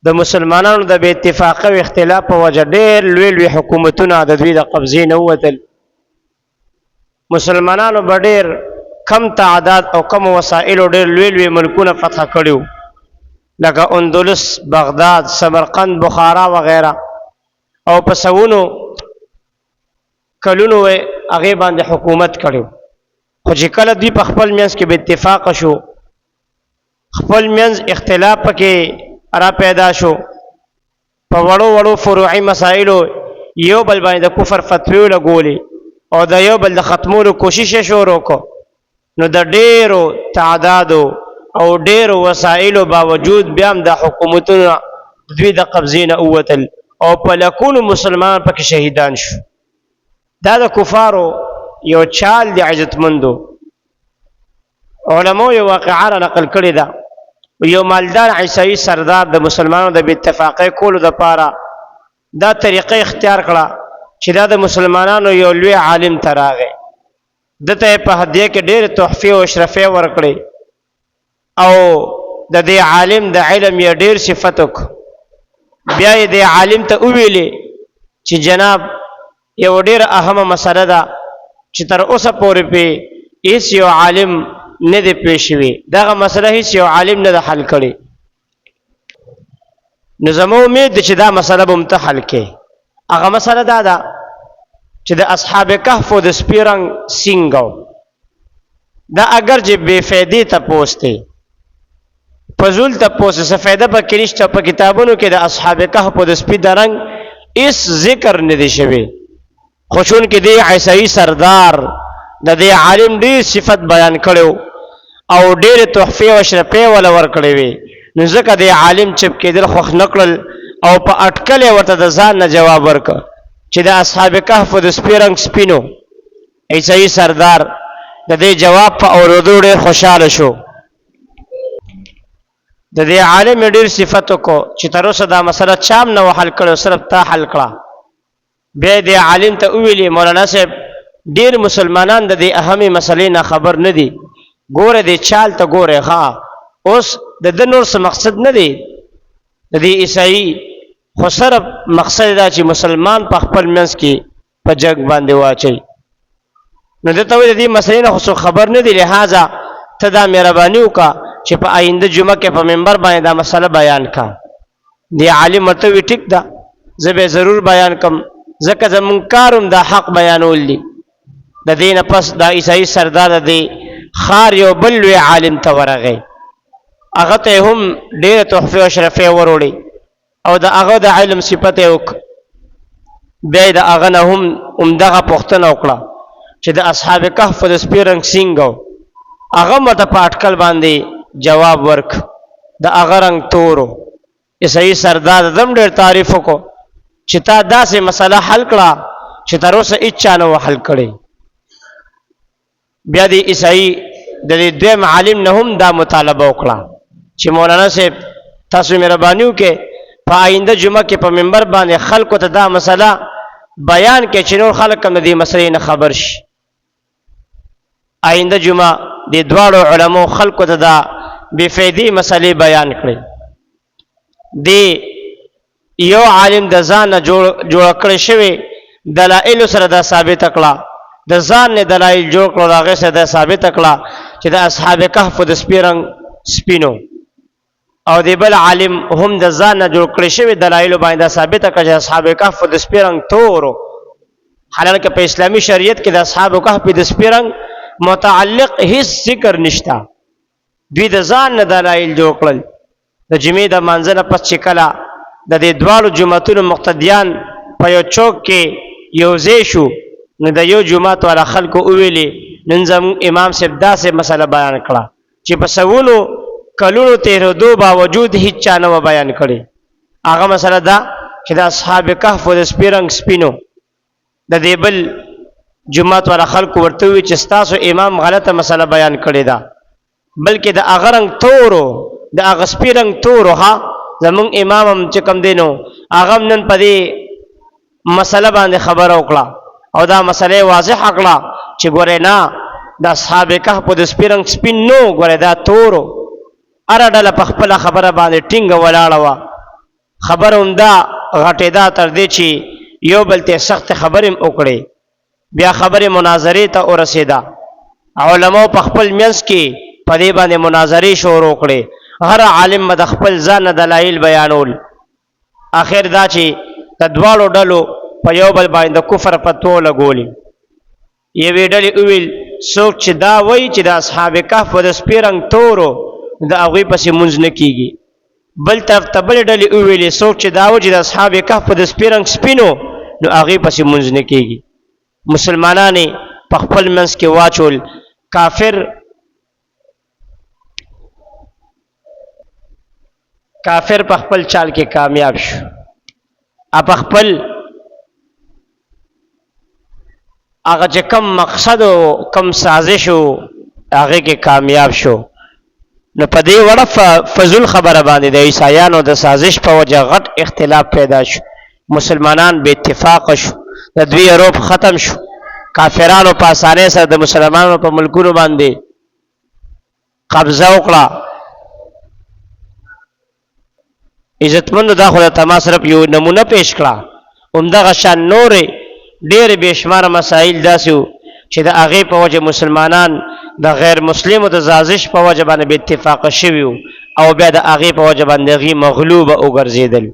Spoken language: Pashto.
د مسلمانانو د بې اتفاقۍ او اختلاف په وجه ډېر لوی لوی حکومتونه د دوی د قبضې نه ووتل. مسلمانانو به ډېر کم تعداد او کم وسایلو ډېر لوی لوی ملکونه فتح کړي لکه اندلس، بغداد، سمرقند، بخارا وغیره، او په سوونو کلونو هغې باندې حکومت کړي. خو چې کله دوی په خپل منځ کې بې اتفاقه شو، خپل منځ اختلاف پکې را پیدا شو، په وړو وړو فروعي مسایلو یو بل باندې د کفر فتوی لګولې او د یو بل د ختمولو کوشش یې شروع کړو، نو د ډېرو تعدادو او ډېرو وسایلو باوجود بیا هم د حکومتونو دوی د قبضې نه ووتل او په لکونو مسلمانان پکې شهیدان شو. دا د کفارو یو چال دی عزتمندو. علماء یو واقعه را نقل کړې ده، یو مالدار عیسائی سردار د مسلمانانو د بې اتفاقۍ کولو دپاره دا طریقه اختیار کړه چې دا د مسلمانانو یو لوی عالم ته راغی، دته یې په هدیه کې ډېرې تحفې او اشرفې ورکړې او د دې عالم د علم یې ډېر صفت وکړ. بیا یې دې عالم ته وویلې چې جناب یو ډېره اهمه مسله ده چې تر اوسه پورې پې هېڅ یو عالم نه دی پېښ شوي، دغه مسله هېڅ یو عالم نه ده حل کړې، نو زما امید دی چې دا مسله به هم ته حل کړې. هغه مسله دا ده چې د اصحاب کهفو د سپي رنګ سینګ دا اگر چې بې فایدې تپوس دی، فضول تپوس څه فایده پکې نشته. په کتابونو کې د اصحاب کهفو د سپي د رنګ هېڅ ذکر نه دی شوی، خو چونکې دې عیسائی سردار د دې عالم ډېر صفت بیان کړی او ډېرې تحفې او اشرفې وله ورکړې وې، نو ځکه دې عالم چپ کېدل خوښ نه کړل او په اټکل یې ورته د ځان نه جواب ورکړ چې د اصحاب کهفو د سپي رنګ سپینو. عیسائی سردار د دې جواب په اورېدو ډېر خوشحاله شو. د دې عالم یې ډېر صفت وکړو چې تر اوسه دا مسله چا هم نه وه حل کړې، صرف تا حل کړه. بیا دې عالم ته وویلې مولانا صاحب ډېر مسلمانان د دې اهمې مسلې نه خبر نه دي، ګوره دې چال ته ګوره ښه، اوس د ده نور څه مقصد نه دی د دې عیسائی، خو صرف مقصد دا چې مسلمان په خپل منځ کې په جنګ باندې واچوي. نو ده ته وایي د دې مسلې نه خو څوک خبر نه دي، لہذا ته دا مهرباني وکړه چې په آینده جمعه کې په منبر باندې دا مسله بیان کړه. دې عالم ورته وایي ټیک ده، زه به ضرور بیان کړم، ځکه زمونږ کار هم دا حق بیانول دي. د دې نه پس دا عیسائی سردار د دې ښار یو بل لوی عالم ته ورغی، هغه ته هم ډېرې تحفې او اشرفې وروړې او د هغه د علم صفت یې وکړ. بیا یې د هغه نه هم همدغه پوښتنه وکړه چې د اصحاب کهفو د سپي رنګ سینګ هغه هم ورته په اټکل باندې جواب ورکړ، د هغه رنګ تورو. عیسائی سردار د هم ډېر تعریف وکړو چې تا داسې مسله حل کړه چې تر اوسه هېچا نه وه حل کړې. بیا د عیسائی د دې دویم عالم نه هم دا مطالبه وکړه چې مولانا صاحب تاسو مهرباني وکړئ په آینده جمعه کې په منبر باندې خلکو ته دا مسله بیان کړئ چې نور خلک هم د دې مسلې نه خبر شي. آینده جمعه د دواړو علماو خلکو ته دا بې فایدې مسلې بیان کړئ. دې یو عالم د ځان نه جوړه کړې شوې دلایلو سره دا ثابته کړه، د ځان نه دلایل جوړ کړو، د هغې سره دا ثابته کړه چې د اصحاب کهفو د سپي رنګ سپینو، او د بل عالم هم د ځان نه جوړ کړی شوي دلایلو باندې دا ثابته کړه چې اصحاب کهفو د سپي رنګ تورو، حالانکه په اسلامي شریعت کې د اصحاب کهف د سپي رنګ متعلق هیڅ ذکر نشته. دوی د ځان نه دلایل جوړ کړل. د جمعې د مانځه نه پس چې کله د دې دواړو جوماتونو مقتدیان په یو چوک کې یو ځای شو، نو د یو جومات والا خلکو وویلې نن زموږ امام صاحب داسې مسله بیان کړه چې په سوونو کلونو تېرېدو باوجود هېڅ چا نه وه بیان کړې. هغه مسله ده چې د اصحاب کهفو د سپي رنګ سپینو. د دې بل جومات والا خلکو ورته وویل چې ستاسو امام غلطه مسله بیان کړې ده، بلکې د هغه رنګ تورو، د هغه سپي رنګ تورو، ها زموږ امام هم چې کوم دی نو هغه هم نن په دې مسله باندې خبره وکړه او دا مسله واضحه کړه چې ګورې نه د اصحاب کهفو د سپي رنګ سپین نو، ګورې دا تورو. هره ډله په خپله خبره باندې ټینګه ولاړه وه خبر همدا غټېدا تر دې چې یو بل ته سخت خبرې وکړې بیا خبرې مناظرې ته ورسېده علماو په خپل منځ کې په دې باندې مناظرې شروع کړې هر عالم به د خپل ځان دلایل بیانول اخر دا چې د دواړو ډلو په یو بل باندې د کفر فتوا لګولې یوې ډلې وویل څوک چې دا وایي چې د اصحاب کهف د سپي رنګ تورو د هغوی پسې مونځ نه کېږي بل طرف ته بلې ډلې وویلې څوک چې دا وایي چې د اصحاب کهف د سپي رنګ سپینو نو هغوی پسې مونځ نه کېږي مسلمانان یې په خپل منځ کې واچول کافر په خپل چال کې کامیاب شو په خپل هغه چې کم مقصد او کم سازش و هغه کې کامیاب شو نو په دې وړه فضول خبره باندې د عیسایانو د سازش په وجه غټ اختلاف پیدا شو مسلمانان به اتفاق شو د دوی روب ختم شو کافرانو په اسانۍ سره د مسلمانانو په ملکونو باندې قبضه وکړه عزتمندو دا خو ته ما صرف یو نمونه پیش کړه همدغه شان نورې ډېرې بېشماره مسایل داسې وو چې د هغې په وجه مسلمانان د غیر مسلمو د سازش په وجه باندې بې اتفاقه شوي وو او بیا د هغې په وجه باندې هغې مغلوبه وګرځېدل